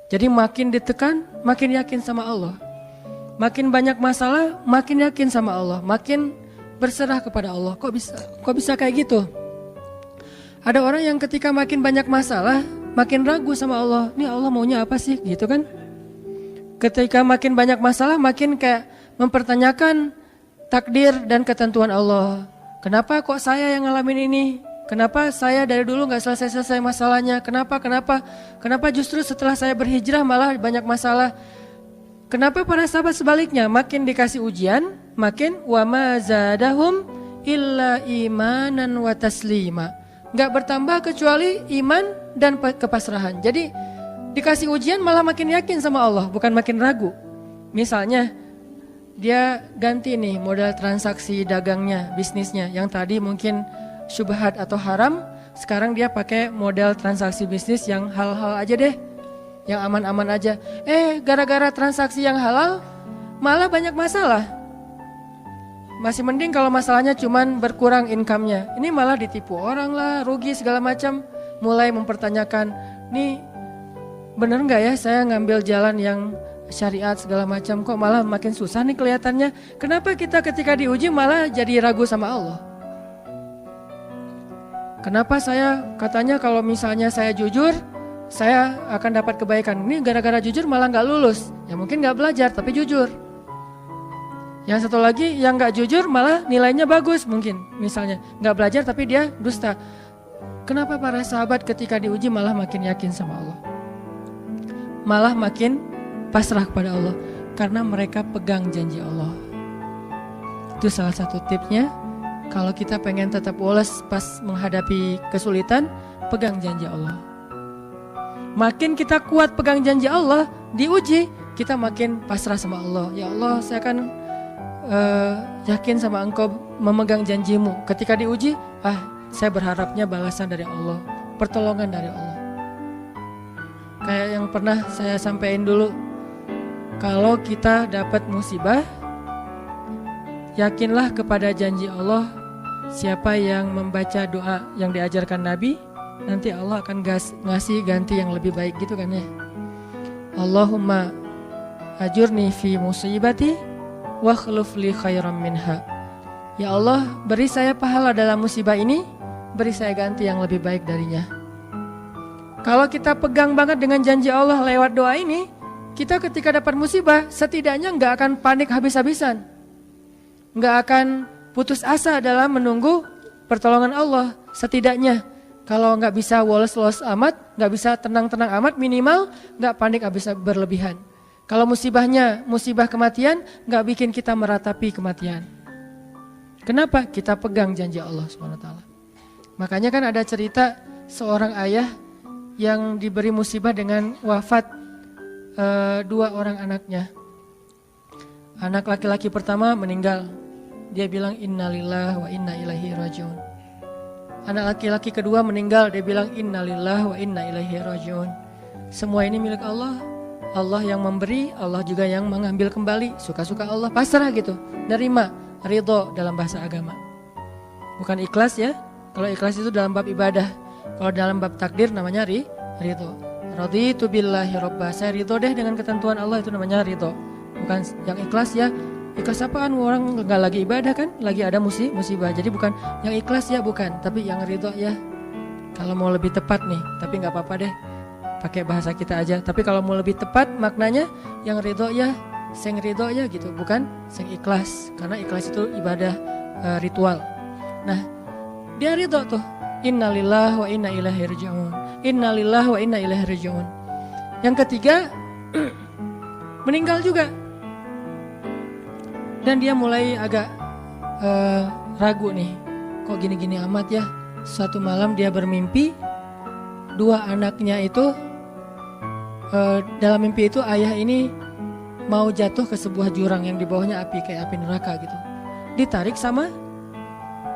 Jadi makin ditekan, makin yakin sama Allah. Makin banyak masalah, makin yakin sama Allah. Makin berserah kepada Allah. Kok bisa kayak gitu? Ada orang yang ketika makin banyak masalah, makin ragu sama Allah. Ini Allah maunya apa sih? Gitu kan? Ketika makin banyak masalah, makin kayak mempertanyakan takdir dan ketentuan Allah. Kenapa kok saya yang ngalamin ini? Kenapa saya dari dulu gak selesai-selesai masalahnya? Kenapa justru setelah saya berhijrah malah banyak masalah? Kenapa para sahabat sebaliknya? Makin dikasih ujian, makin wa ma zadahum illa imanan wa taslima. Gak bertambah kecuali iman dan kepasrahan. Jadi dikasih ujian malah makin yakin sama Allah, bukan makin ragu. Misalnya dia ganti nih model transaksi dagangnya, bisnisnya. Yang tadi mungkin syubhat atau haram, sekarang dia pakai model transaksi bisnis yang halal aja deh, yang aman-aman aja. Gara-gara transaksi yang halal malah banyak masalah. Masih mending kalau masalahnya cuman berkurang income-nya. Ini malah ditipu orang lah, rugi segala macam. Mulai mempertanyakan, nih bener nggak ya saya ngambil jalan yang syariat segala macam, kok malah makin susah nih kelihatannya. Kenapa kita ketika diuji malah jadi ragu sama Allah? Kenapa saya katanya kalau misalnya saya jujur, saya akan dapat kebaikan. Ini gara-gara jujur malah gak lulus. Ya mungkin gak belajar tapi jujur. Yang satu lagi yang gak jujur malah nilainya bagus mungkin. Misalnya gak belajar tapi dia dusta. Kenapa para sahabat ketika diuji malah makin yakin sama Allah? Malah makin pasrah kepada Allah. Karena mereka pegang janji Allah. Itu salah satu tipsnya. Kalau kita pengen tetap woles pas menghadapi kesulitan, pegang janji Allah. Makin kita kuat pegang janji Allah, diuji, kita makin pasrah sama Allah. Ya Allah, saya akan yakin sama Engkau memegang janjimu. Ketika diuji, saya berharapnya balasan dari Allah, pertolongan dari Allah. Kayak yang pernah saya sampaikan dulu, kalau kita dapat musibah, yakinlah kepada janji Allah. Siapa yang membaca doa yang diajarkan Nabi, nanti Allah akan ngasih ganti yang lebih baik gitu kan ya. Allahumma ajurni fi musibati wa khluf li khairam minha. Ya Allah, beri saya pahala dalam musibah ini, beri saya ganti yang lebih baik darinya. Kalau kita pegang banget dengan janji Allah lewat doa ini, kita ketika dapat musibah setidaknya gak akan panik habis-habisan, gak akan putus asa dalam menunggu pertolongan Allah. Setidaknya kalau nggak bisa woles-woles amat, nggak bisa tenang-tenang amat, minimal nggak panik habis berlebihan. Kalau musibahnya musibah kematian, nggak bikin kita meratapi kematian. Kenapa? Kita pegang janji Allah SWT. Makanya kan ada cerita seorang ayah yang diberi musibah dengan wafat 2 orang anaknya. Anak laki-laki pertama meninggal. Dia bilang innalillahi wa inna ilaihi rajiun. Anak laki-laki kedua meninggal, dia bilang innalillahi wa inna ilaihi rajiun. Semua ini milik Allah. Allah yang memberi, Allah juga yang mengambil kembali. Suka-suka Allah, pasrah gitu. Nerima, ridho dalam bahasa agama. Bukan ikhlas ya. Kalau ikhlas itu dalam bab ibadah. Kalau dalam bab takdir namanya ridho. Raditu billahi robba. Saya ridho deh dengan ketentuan Allah, itu namanya ridho. Bukan yang ikhlas ya. Ikhlas apaan? Orang gak lagi ibadah kan, lagi ada musibah. Jadi bukan yang ikhlas ya, bukan, tapi yang ridho ya. Kalau mau lebih tepat nih, tapi gak apa-apa deh, pakai bahasa kita aja. Tapi kalau mau lebih tepat maknanya, yang ridho ya, sing ridho ya gitu, bukan sing ikhlas. Karena ikhlas itu ibadah ritual. Nah, dia ridho tuh. Innalillahi wa inna ilaihi rajiun. Innalillahi wa inna ilaihi rajiun. Yang ketiga meninggal juga. Dan dia mulai agak ragu nih, kok gini-gini amat ya. Suatu malam dia bermimpi 2 anaknya itu, dalam mimpi itu ayah ini mau jatuh ke sebuah jurang yang di bawahnya api, kayak api neraka gitu. Ditarik sama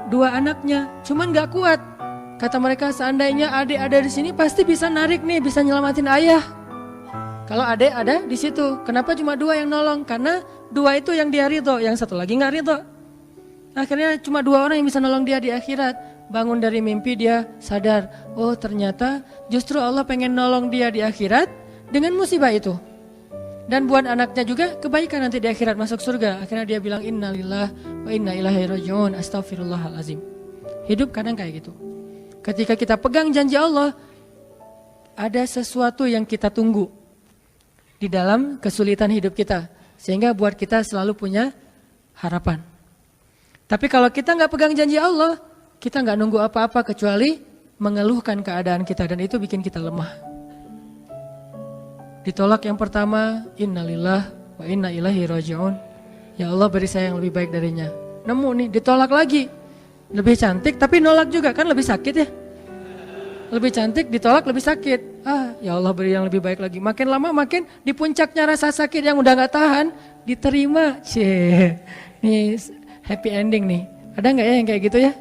2 anaknya, cuman gak kuat. Kata mereka, seandainya adik ada di sini pasti bisa narik nih, bisa nyelamatin ayah. Kalau adik ada di situ, kenapa cuma 2 yang nolong? Karena 2 itu yang dia ridho, yang satu lagi nggak ridho. Akhirnya cuma 2 orang yang bisa nolong dia di akhirat. Bangun dari mimpi dia sadar, oh ternyata justru Allah pengen nolong dia di akhirat dengan musibah itu. Dan buat anaknya juga kebaikan nanti di akhirat masuk surga. Akhirnya dia bilang innalillahi wa inna ilaihi rajiun, astaghfirullahalazim. Hidup kadang kayak gitu. Ketika kita pegang janji Allah, ada sesuatu yang kita tunggu di dalam kesulitan hidup kita, sehingga buat kita selalu punya harapan. Tapi kalau kita nggak pegang janji Allah, kita nggak nunggu apa-apa kecuali mengeluhkan keadaan kita, dan itu bikin kita lemah. Ditolak yang pertama, innalillahi wa inna ilaihi rajiun. Ya Allah, beri saya yang lebih baik darinya. Nemu nih, ditolak lagi. Lebih cantik tapi nolak juga, kan lebih sakit ya. Lebih cantik ditolak lebih sakit. Ya Allah, beri yang lebih baik lagi. Makin lama makin di puncaknya rasa sakit yang udah gak tahan, diterima. Nih happy ending nih. Ada gak ya yang kayak gitu ya?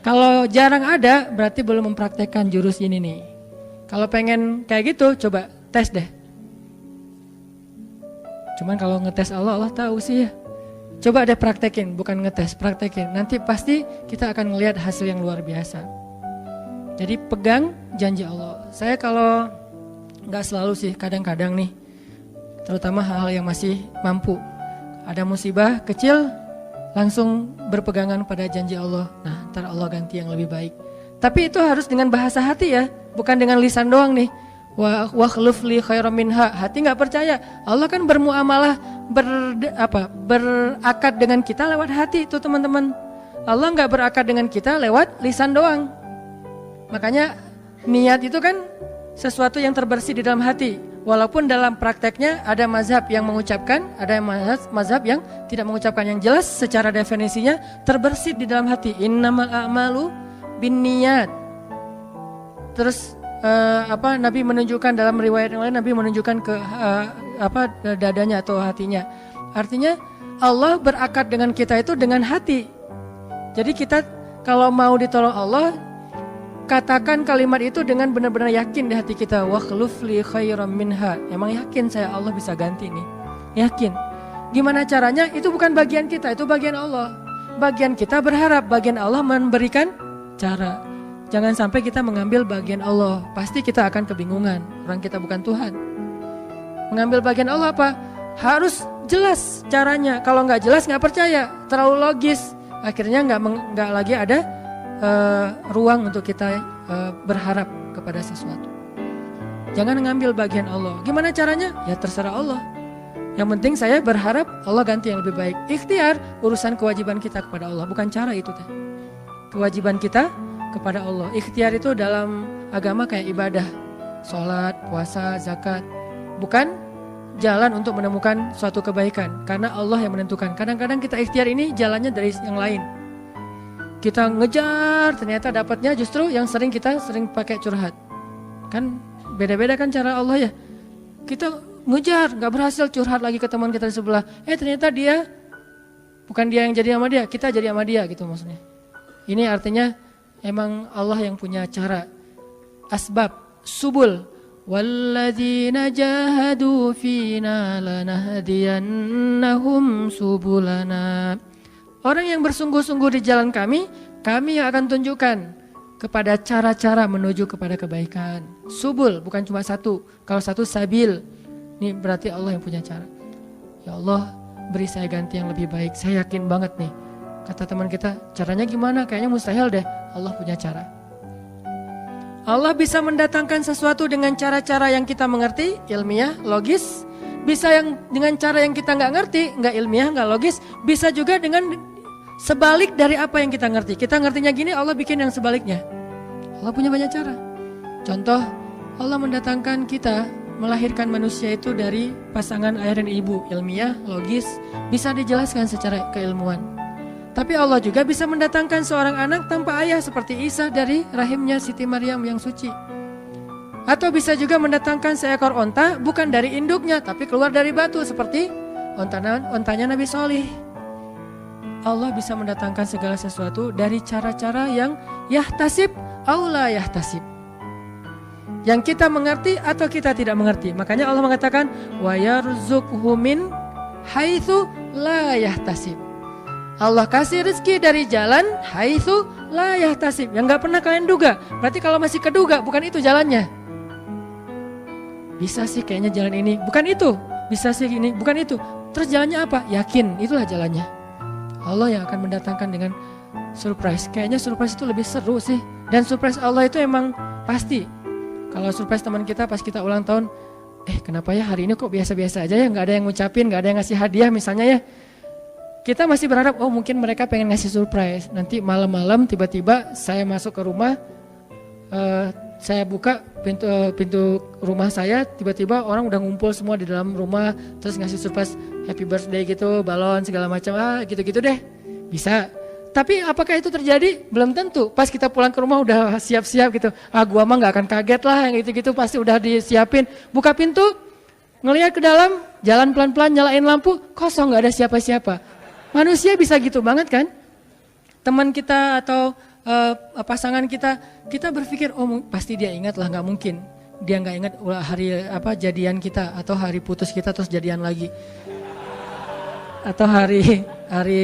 Kalau jarang ada, berarti belum mempraktekkan jurus ini nih. Kalau pengen kayak gitu, coba tes deh. Cuman kalau ngetes Allah, Allah tahu sih ya. Coba deh praktekin, bukan ngetes, praktekin. Nanti pasti kita akan ngelihat hasil yang luar biasa. Jadi pegang janji Allah. Saya kalau nggak selalu sih, kadang-kadang nih, terutama hal-hal yang masih mampu. Ada musibah kecil, langsung berpegangan pada janji Allah. Nah, ntar Allah ganti yang lebih baik. Tapi itu harus dengan bahasa hati ya, bukan dengan lisan doang nih. Wa khluf li khairam minha. Hati nggak percaya. Allah kan bermuamalah, berakad dengan kita lewat hati itu teman-teman. Allah nggak berakad dengan kita lewat lisan doang. Makanya niat itu kan sesuatu yang terbersih di dalam hati. Walaupun dalam prakteknya ada mazhab yang mengucapkan, ada mazhab yang tidak mengucapkan. Yang jelas secara definisinya terbersih di dalam hati. Innamal a'malu binniyat. Terus Nabi menunjukkan dalam riwayat yang lain, Nabi menunjukkan ke dadanya atau hatinya. Artinya Allah berakad dengan kita itu dengan hati. Jadi kita kalau mau ditolong Allah, katakan kalimat itu dengan benar-benar yakin di hati kita. Wa khluf li khairam minha. Emang yakin saya Allah bisa ganti nih. Yakin. Gimana caranya? Itu bukan bagian kita, itu bagian Allah. Bagian kita berharap, bagian Allah memberikan cara. Jangan sampai kita mengambil bagian Allah. Pasti kita akan kebingungan. Orang kita bukan Tuhan. Mengambil bagian Allah apa? Harus jelas caranya. Kalau nggak jelas nggak percaya. Terlalu logis. Akhirnya nggak lagi ada ruang untuk kita berharap kepada sesuatu. Jangan mengambil bagian Allah. Gimana caranya? Ya terserah Allah. Yang penting saya berharap Allah ganti yang lebih baik. Ikhtiar urusan kewajiban kita kepada Allah. Bukan cara itu. Kewajiban kita kepada Allah. Ikhtiar itu dalam agama kayak ibadah, sholat, puasa, zakat. Bukan jalan untuk menemukan suatu kebaikan, karena Allah yang menentukan. Kadang-kadang kita ikhtiar ini jalannya dari yang lain. Kita ngejar, ternyata dapatnya justru yang sering pakai curhat. Kan beda-beda kan cara Allah ya. Kita ngejar, gak berhasil, curhat lagi ke teman kita di sebelah. Ternyata dia, bukan dia yang jadi sama dia, kita jadi sama dia gitu maksudnya. Ini artinya emang Allah yang punya cara, asbab, subul. Walladzina jahadu fina lanahdiyannahum subulana. Orang yang bersungguh-sungguh di jalan kami yang akan tunjukkan kepada cara-cara menuju kepada kebaikan. Subul, bukan cuma satu. Kalau satu sabil, ini berarti Allah yang punya cara. Ya Allah, beri saya ganti yang lebih baik. Saya yakin banget nih. Kata teman kita, caranya gimana? Kayaknya mustahil deh. Allah punya cara. Allah bisa mendatangkan sesuatu dengan cara-cara yang kita mengerti, ilmiah, logis. Bisa yang dengan cara yang kita nggak ngerti, nggak ilmiah, nggak logis. Bisa juga dengan sebalik dari apa yang kita ngerti. Kita ngertinya gini, Allah bikin yang sebaliknya. Allah punya banyak cara. Contoh, Allah mendatangkan kita, melahirkan manusia itu dari pasangan ayah dan ibu. Ilmiah, logis, bisa dijelaskan secara keilmuan. Tapi Allah juga bisa mendatangkan seorang anak tanpa ayah seperti Isa dari rahimnya Siti Maryam yang suci. Atau bisa juga mendatangkan seekor onta bukan dari induknya tapi keluar dari batu seperti ontanya Nabi Solih. Allah bisa mendatangkan segala sesuatu dari cara-cara yang yahtasib au la yahtasib. Yang kita mengerti atau kita tidak mengerti. Makanya Allah mengatakan wa yarzuqhu min haitsu la yahtasib. Allah kasih rezeki dari jalan haitsu la yahtasib, yang gak pernah kalian duga. Berarti kalau masih keduga bukan itu jalannya. bisa sih kayaknya jalan ini, bukan itu. Bisa sih ini, bukan itu. Terus jalannya apa? Yakin, itulah jalannya. Allah yang akan mendatangkan dengan surprise. Kayaknya surprise itu lebih seru sih. Dan surprise Allah itu emang pasti. Kalau surprise teman kita pas kita ulang tahun, kenapa ya hari ini kok biasa-biasa aja ya, nggak ada yang ngucapin, nggak ada yang ngasih hadiah misalnya ya. Kita masih berharap, mungkin mereka pengen ngasih surprise. Nanti malam-malam tiba-tiba saya masuk ke rumah, saya buka pintu rumah saya, tiba-tiba orang udah ngumpul semua di dalam rumah, terus ngasih surprise happy birthday gitu, balon segala macam, gitu-gitu deh. Bisa. Tapi apakah itu terjadi? Belum tentu. Pas kita pulang ke rumah udah siap-siap gitu. Gua mah gak akan kaget lah, yang gitu-gitu pasti udah disiapin. Buka pintu, ngelihat ke dalam, jalan pelan-pelan, nyalain lampu, kosong, gak ada siapa-siapa. Manusia bisa gitu banget kan? Teman kita atau pasangan kita berpikir, pasti dia ingat lah, gak mungkin. Dia gak ingat hari jadian kita, atau hari putus kita terus jadian lagi. Atau hari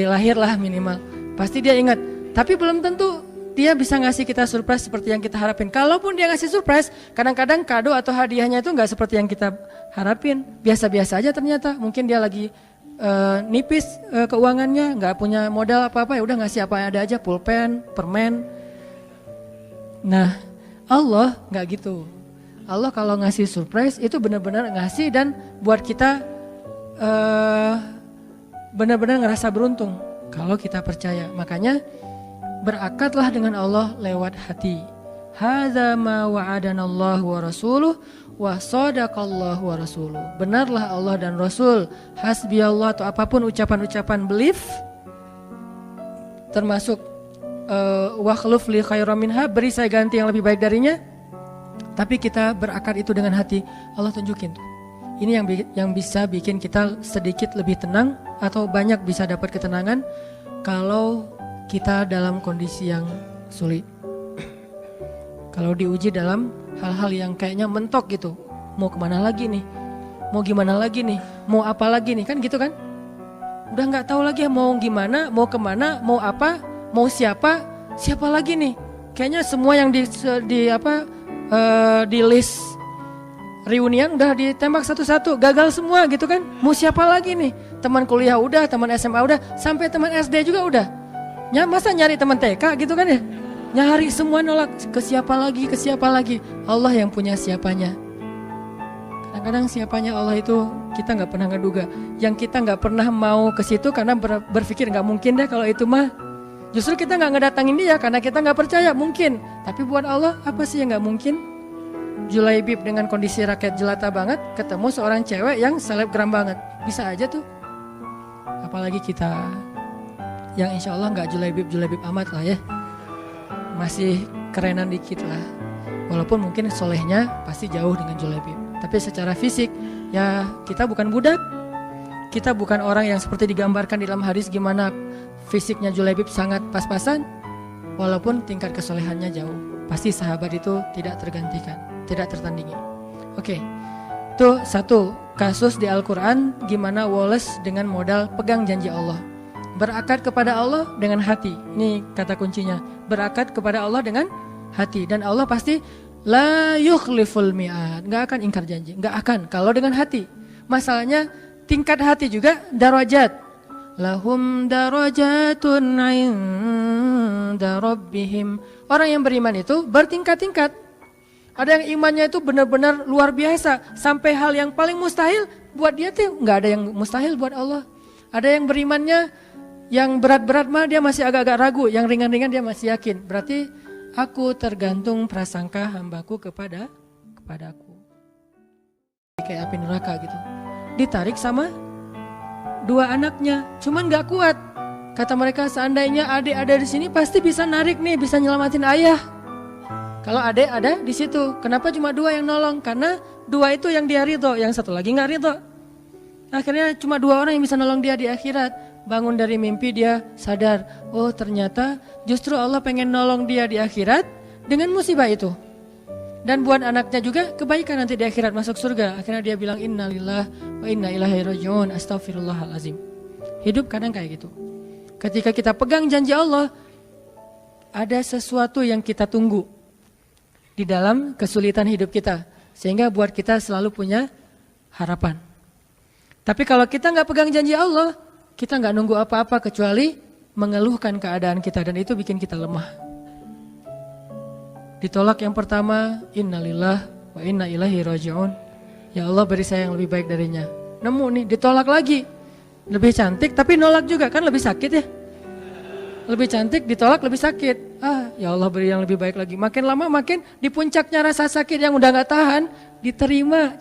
lahir lah minimal. Pasti dia ingat, tapi belum tentu dia bisa ngasih kita surprise seperti yang kita harapin. Kalaupun dia ngasih surprise, kadang-kadang kado atau hadiahnya itu nggak seperti yang kita harapin. Biasa-biasa aja ternyata. Mungkin dia lagi nipis keuangannya, nggak punya modal apa-apa, ya udah ngasih apa yang ada aja, pulpen, permen. Nah, Allah nggak gitu. Allah kalau ngasih surprise itu benar-benar ngasih dan buat kita benar-benar ngerasa beruntung. Kalau kita percaya, makanya berakatlah dengan Allah lewat hati. Hadza ma wa'adanallahu wa rasuluh wa shadaqallahu wa rasuluh. Benarlah Allah dan Rasul. Hasbiyallah atau apapun ucapan-ucapan belief, termasuk wa khluf li khairam minha, beri saya ganti yang lebih baik darinya. Tapi kita berakad itu dengan hati, Allah tunjukin tuh. Ini yang bisa bikin kita sedikit lebih tenang atau banyak bisa dapat ketenangan kalau kita dalam kondisi yang sulit. Kalau diuji dalam hal-hal yang kayaknya mentok gitu. Mau kemana lagi nih? Mau gimana lagi nih? Mau apa lagi nih? Kan gitu kan? Udah gak tahu lagi mau gimana, mau kemana, mau apa, mau siapa lagi nih? Kayaknya semua yang di list reunian udah ditembak satu-satu, gagal semua gitu kan. Mau siapa lagi nih? Teman kuliah udah, teman SMA udah, sampai teman SD juga udah. Masa nyari teman TK gitu kan ya? Nyari semua nolak, ke siapa lagi? Allah yang punya siapanya. Kadang-kadang siapanya Allah itu kita gak pernah ngeduga. Yang kita gak pernah mau ke situ karena berpikir gak mungkin deh kalau itu mah. Justru kita gak ngedatangin dia karena kita gak percaya mungkin. Tapi buat Allah apa sih yang gak mungkin? Julaibib dengan kondisi rakyat jelata banget ketemu seorang cewek yang selebgram banget, bisa aja tuh. Apalagi kita yang insya Allah nggak julaibib amat lah ya, masih kerenan dikit lah. Walaupun mungkin solehnya pasti jauh dengan julaibib, tapi secara fisik ya kita bukan budak, kita bukan orang yang seperti digambarkan di dalam hadis gimana fisiknya julaibib sangat pas-pasan. Walaupun tingkat kesolehannya jauh, pasti sahabat itu tidak tergantikan, tidak tertandingi. Oke, itu satu kasus di Al-Quran gimana Wallace dengan modal pegang janji Allah. Berakad kepada Allah dengan hati. Ini kata kuncinya, berakad kepada Allah dengan hati. Dan Allah pasti la yukhliful mi'ad, gak akan ingkar janji, gak akan kalau dengan hati. Masalahnya tingkat hati juga darajat. Lahum darajatun 'inda rabbihim. Orang yang beriman itu bertingkat-tingkat. Ada yang imannya itu benar-benar luar biasa, sampai hal yang paling mustahil buat dia tuh nggak ada yang mustahil buat Allah. Ada yang berimannya yang berat-berat mah dia masih agak-agak ragu, yang ringan-ringan dia masih yakin. Berarti aku tergantung prasangka hambaku kepadaku. Kayak api neraka gitu. Ditarik sama dua anaknya, cuman nggak kuat. Kata mereka seandainya adik ada di sini pasti bisa narik nih, bisa nyelamatin ayah. Kalau adik ada di situ, kenapa cuma dua yang nolong? Karena dua itu yang dia ridho, yang satu lagi nggak ridho. Akhirnya cuma dua orang yang bisa nolong dia di akhirat. Bangun dari mimpi dia sadar, oh ternyata justru Allah pengen nolong dia di akhirat dengan musibah itu. Dan buat anaknya juga kebaikan nanti di akhirat masuk surga. Akhirnya dia bilang innalillah wa inna ilaihi rajiun, astaghfirullahalazim. Hidup kadang kayak gitu. Ketika kita pegang janji Allah, ada sesuatu yang kita tunggu di dalam kesulitan hidup kita. Sehingga buat kita selalu punya harapan. Tapi kalau kita nggak pegang janji Allah, kita nggak nunggu apa-apa kecuali mengeluhkan keadaan kita, dan itu bikin kita lemah. Ditolak yang pertama, innalillah wa inna ilaihi raji'un. Ya Allah, beri saya yang lebih baik darinya. Nemu nih, ditolak lagi. Lebih cantik tapi nolak juga, kan lebih sakit ya. Lebih cantik ditolak lebih sakit. Ya Allah, beri yang lebih baik lagi. Makin lama makin di puncaknya rasa sakit yang udah gak tahan, diterima.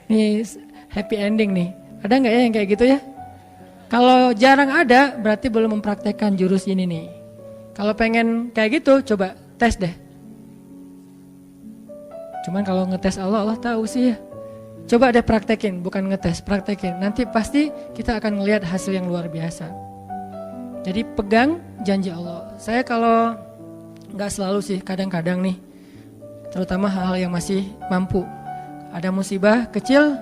Nih happy ending nih. Ada gak ya yang kayak gitu ya? Kalau jarang ada, berarti belum mempraktekkan jurus ini nih. Kalau pengen kayak gitu, coba tes deh. Cuman kalau ngetes Allah, Allah tahu sih ya. Coba deh praktekin, bukan ngetes, praktekin. Nanti pasti kita akan ngelihat hasil yang luar biasa. Jadi pegang janji Allah. Saya kalau nggak selalu sih, kadang-kadang nih, terutama hal-hal yang masih mampu. Ada musibah kecil,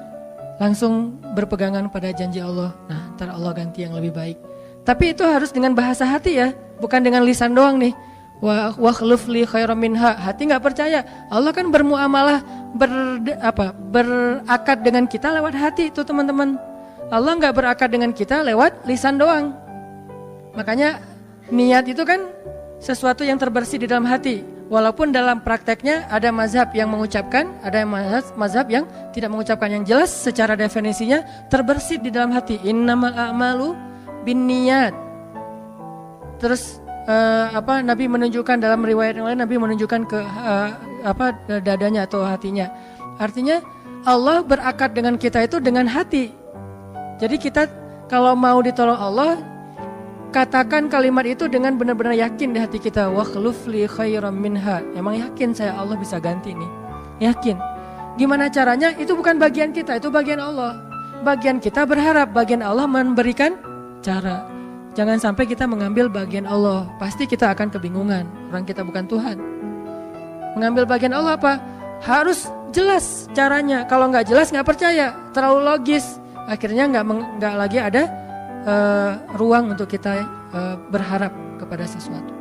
langsung berpegangan pada janji Allah. Nah, ntar Allah ganti yang lebih baik. Tapi itu harus dengan bahasa hati ya, bukan dengan lisan doang nih. Wa khluf li khairam minha. Hati nggak percaya. Allah kan bermuamalah, berakad dengan kita lewat hati itu teman-teman. Allah nggak berakad dengan kita lewat lisan doang. Makanya niat itu kan sesuatu yang terbersih di dalam hati. Walaupun dalam prakteknya ada mazhab yang mengucapkan, ada mazhab yang tidak mengucapkan. Yang jelas secara definisinya terbersih di dalam hati. Innamal a'malu binniyat. Terus Nabi menunjukkan dalam riwayat yang lain, Nabi menunjukkan ke dadanya atau hatinya. Artinya Allah berakad dengan kita itu dengan hati. Jadi kita kalau mau ditolong Allah, katakan kalimat itu dengan benar-benar yakin di hati kita. Wa khluf li khairam minha. Emang yakin saya Allah bisa ganti nih. Yakin. Gimana caranya? Itu bukan bagian kita, itu bagian Allah. Bagian kita berharap, bagian Allah memberikan cara. Jangan sampai kita mengambil bagian Allah. Pasti kita akan kebingungan. Orang kita bukan Tuhan. Mengambil bagian Allah apa? Harus jelas caranya. Kalau nggak jelas nggak percaya. Terlalu logis. Akhirnya nggak lagi ada ruang untuk kita berharap kepada sesuatu.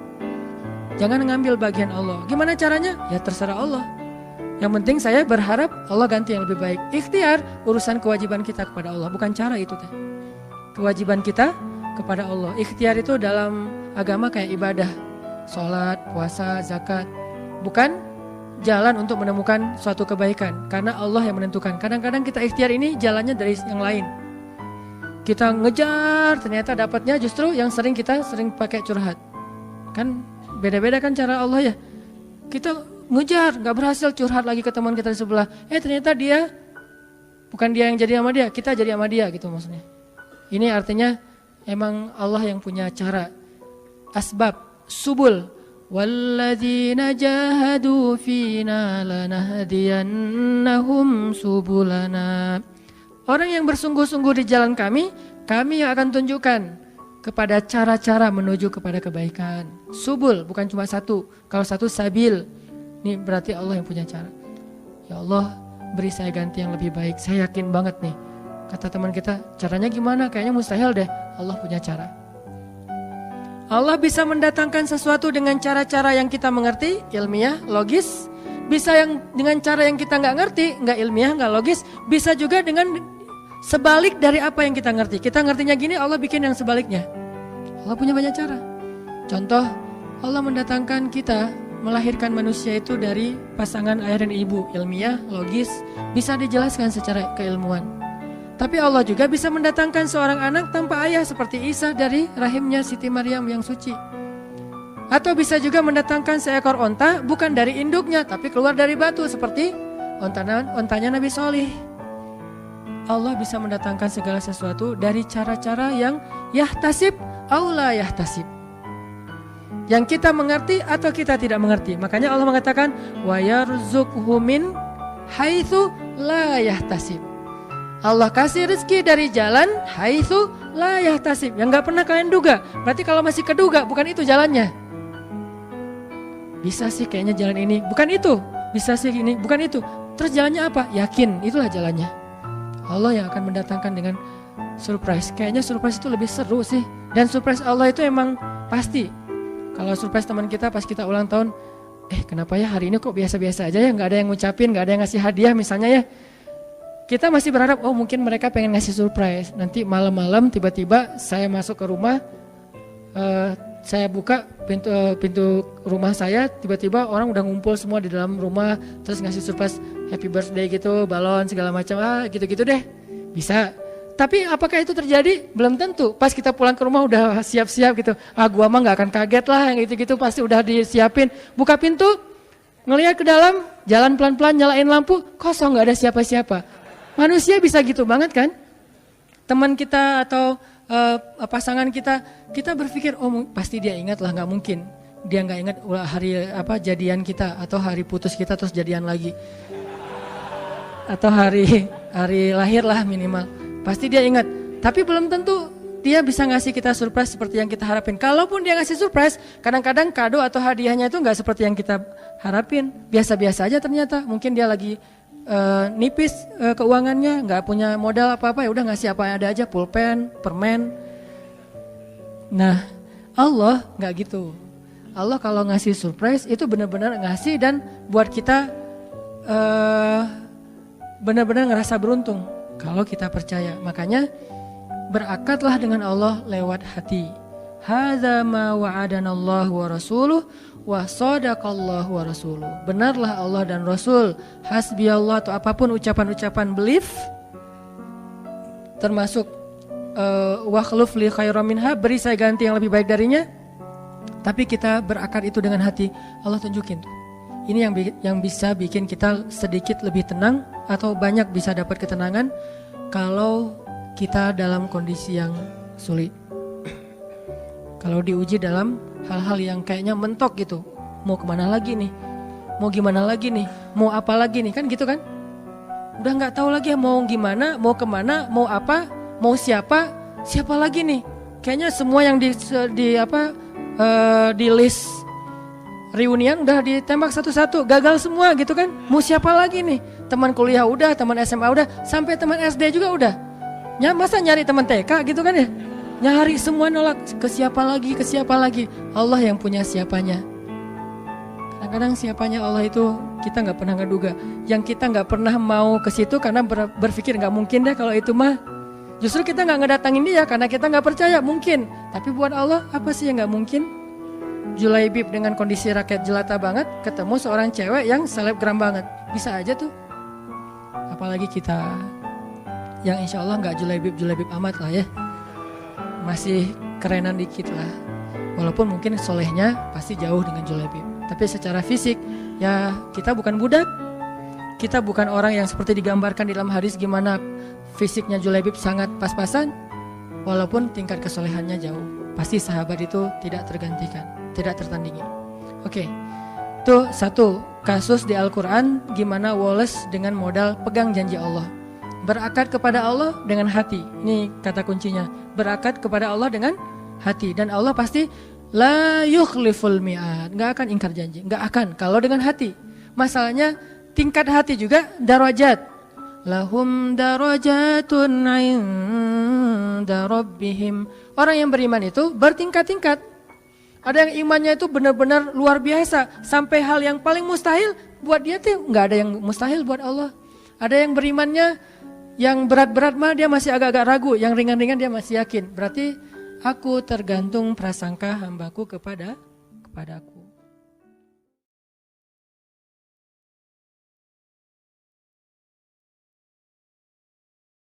Jangan mengambil bagian Allah. Gimana caranya? Ya terserah Allah. Yang penting saya berharap Allah ganti yang lebih baik. Ikhtiar, urusan kewajiban kita kepada Allah. Bukan cara itu teh. Kewajiban kita kepada Allah. Ikhtiar itu dalam agama kayak ibadah. Sholat, puasa, zakat. Bukan jalan untuk menemukan suatu kebaikan. Karena Allah yang menentukan. Kadang-kadang kita ikhtiar ini jalannya dari yang lain. Kita ngejar, ternyata dapatnya justru yang sering pakai curhat. Kan beda-beda kan cara Allah ya. Kita ngejar, gak berhasil, curhat lagi ke teman kita di sebelah. Ternyata dia, bukan dia yang jadi sama dia, kita jadi sama dia gitu maksudnya. Ini artinya emang Allah yang punya cara. Asbab, subul. Walladzina jahadu fina lanahdiyannahum subulana. Orang yang bersungguh-sungguh di jalan kami yang akan tunjukkan kepada cara-cara menuju kepada kebaikan. Subul, bukan cuma satu. Kalau satu sabil, ini berarti Allah yang punya cara. Ya Allah, beri saya ganti yang lebih baik. Saya yakin banget nih. Kata teman kita, caranya gimana? Kayaknya mustahil deh. Allah punya cara. Allah bisa mendatangkan sesuatu dengan cara-cara yang kita mengerti, ilmiah, logis. Bisa yang dengan cara yang kita nggak ngerti, nggak ilmiah, nggak logis. Bisa juga dengan sebalik dari apa yang kita ngerti. Kita ngertinya gini, Allah bikin yang sebaliknya. Allah punya banyak cara. Contoh, Allah mendatangkan kita, melahirkan manusia itu dari pasangan ayah dan ibu. Ilmiah, logis, bisa dijelaskan secara keilmuan. Tapi Allah juga bisa mendatangkan seorang anak tanpa ayah seperti Isa dari rahimnya Siti Maryam yang suci. Atau bisa juga mendatangkan seekor onta bukan dari induknya tapi keluar dari batu seperti ontanya Nabi Solih. Allah bisa mendatangkan segala sesuatu dari cara-cara yang yahtasib au la yahtasib. Yang kita mengerti atau kita tidak mengerti. Makanya Allah mengatakan wa yarzuqhu min haitsu la yahtasib. Allah kasih rezeki dari jalan haitsu la yahtasib, yang enggak pernah kalian duga. Berarti kalau masih keduga bukan itu jalannya. Bisa sih kayaknya jalan ini, bukan itu. Bisa sih ini, bukan itu. Terus jalannya apa? Yakin, itulah jalannya. Allah yang akan mendatangkan dengan surprise. Kayaknya surprise itu lebih seru sih. Dan surprise Allah itu emang pasti. Kalau surprise teman kita pas kita ulang tahun, kenapa ya hari ini kok biasa-biasa aja ya, nggak ada yang ngucapin, nggak ada yang ngasih hadiah misalnya ya. Kita masih berharap, mungkin mereka pengen ngasih surprise. Nanti malam-malam tiba-tiba saya masuk ke rumah, saya buka pintu rumah saya, tiba-tiba orang udah ngumpul semua di dalam rumah, terus ngasih surprise happy birthday gitu, balon segala macam, gitu-gitu deh. Bisa. Tapi apakah itu terjadi? Belum tentu. Pas kita pulang ke rumah udah siap-siap gitu. Gua mah nggak akan kaget lah, yang gitu-gitu pasti udah disiapin. Buka pintu, ngelihat ke dalam, jalan pelan-pelan, nyalain lampu, kosong, nggak ada siapa-siapa. Manusia bisa gitu banget kan? Teman kita atau pasangan kita berpikir, pasti dia ingat lah, nggak mungkin dia nggak ingat hari jadian kita atau hari putus kita terus jadian lagi, atau hari lahir lah minimal, pasti dia ingat. Tapi belum tentu dia bisa ngasih kita surprise seperti yang kita harapin. Kalaupun dia ngasih surprise, kadang-kadang kado atau hadiahnya itu nggak seperti yang kita harapin, biasa-biasa aja ternyata. Mungkin dia lagi nipis keuangannya, nggak punya modal apa-apa, ya udah ngasih apa yang ada aja, pulpen, permen. Nah, Allah nggak gitu. Allah kalau ngasih surprise itu benar-benar ngasih dan buat kita benar-benar ngerasa beruntung kalau kita percaya. Makanya berakatlah dengan Allah lewat hati. Hadza ma wa'adanallahu wa rasuluh wa sadaqallahu wa rasuluh. Benarlah Allah dan Rasul. Hasbiyallah atau apapun ucapan-ucapan belief, termasuk wakhluf li khairam minha, beri saya ganti yang lebih baik darinya. Tapi kita berakad itu dengan hati, Allah tunjukin tuh. Ini yang bisa bikin kita sedikit lebih tenang atau banyak bisa dapat ketenangan kalau kita dalam kondisi yang sulit. Kalau diuji dalam hal-hal yang kayaknya mentok gitu, mau kemana lagi nih, mau gimana lagi nih, mau apa lagi nih, kan gitu kan? Udah nggak tahu lagi mau gimana, mau kemana, mau apa, mau siapa lagi nih? Kayaknya semua yang di list reunian udah ditembak satu-satu, gagal semua gitu kan? Mau siapa lagi nih? Teman kuliah udah, teman SMA udah, sampai teman SD juga udah. Masa nyari teman TK gitu kan ya? Nyari semua nolak, ke siapa lagi? Allah yang punya siapanya. Kadang-kadang siapanya Allah itu kita nggak pernah ngeduga. Yang kita nggak pernah mau ke situ karena berpikir nggak mungkin deh kalau itu mah. Justru kita nggak ngedatangin dia karena kita nggak percaya mungkin. Tapi buat Allah apa sih yang nggak mungkin? Julaibib dengan kondisi rakyat jelata banget ketemu seorang cewek yang selebgram banget, bisa aja tuh. Apalagi kita yang insya Allah nggak julaibib amat lah ya. Masih kerenan dikit lah. Walaupun mungkin solehnya pasti jauh dengan Julaibib. Tapi secara fisik ya kita bukan budak. Kita bukan orang yang seperti digambarkan di dalam hadis gimana fisiknya Julaibib sangat pas-pasan. Walaupun tingkat kesolehannya jauh. Pasti sahabat itu tidak tergantikan, tidak tertandingi. Oke. Itu satu kasus di Al-Quran gimana Wallace dengan modal pegang janji Allah. Berakad kepada Allah dengan hati. Ini kata kuncinya. Berakad kepada Allah dengan hati. Dan Allah pasti la yukhliful mi'ad. Gak akan ingkar janji. Gak akan. Kalau dengan hati. Masalahnya tingkat hati juga darajat. Lahum darajatun inda rabbihim. Orang yang beriman itu bertingkat-tingkat. Ada yang imannya itu benar-benar luar biasa. Sampai hal yang paling mustahil buat dia tuh gak ada yang mustahil buat Allah. Ada yang berimannya yang berat-berat mah dia masih agak-agak ragu, yang ringan-ringan dia masih yakin. Berarti aku tergantung prasangka hambaku kepadaku.